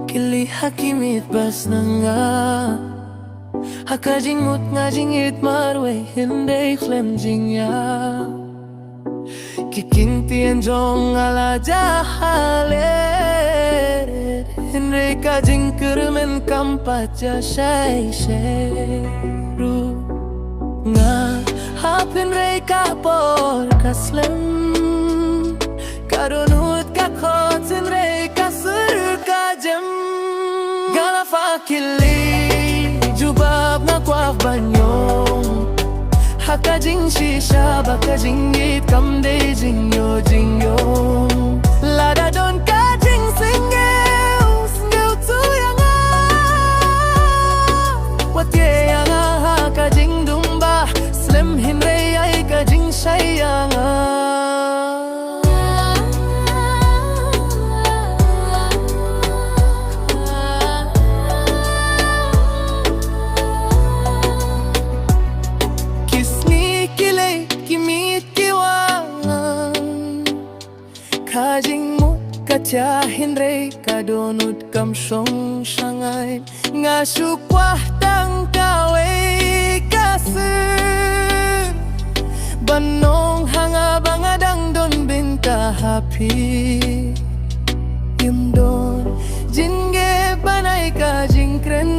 kili hakimit bas na nga hakajingmut nga jingit marwe hindi flemjing ya kikintian jong ala jahale hindi kajing kermen kampaja shay ru nga hapin re kapor kaslem karunut kakotin re kasur kajem gala fakili jubab na kwaf banyong hakajing shisha bakajing it kamde jingyo jingyo lada don kajing singeu singeu tu yanga watye yanga hakajing dumba slim hinre ay kajing shayanga kajing mo katyahin re kadonut kam song shangai nga sukwah tang kawe kasir banong hanga bangadang don binta happy yundon jinge banai kajing kren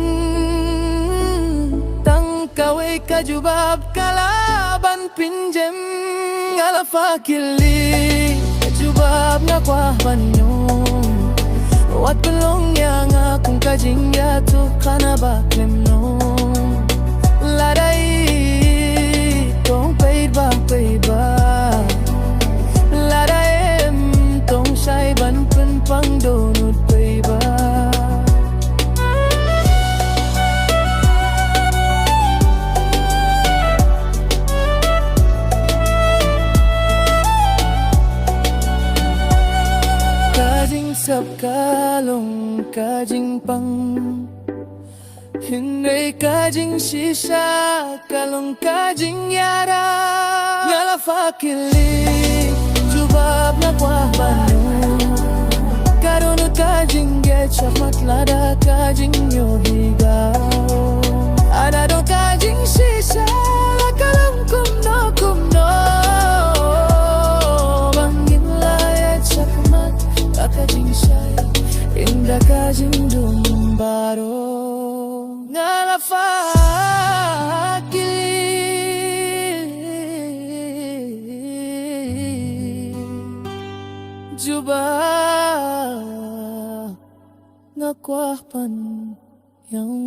tang kawe kajubab kalaban pinjem ngala fakili jubab nga kwa banyong wat belong yang akong kajing yato kana baklem no laday tong paid ba laday tong shay ban pen pang donut paid ba sab kalong kajing pang hindi kajing shisha kalong kajing yara ngala fakili jubab na kwa banu karunut kajing getcha matlada kajing yohiga ada do kajing shisha kalong kumno bangin layat chakmat kajing shay inda kajing dumbaro ngala fakili juba ngakwah pan yang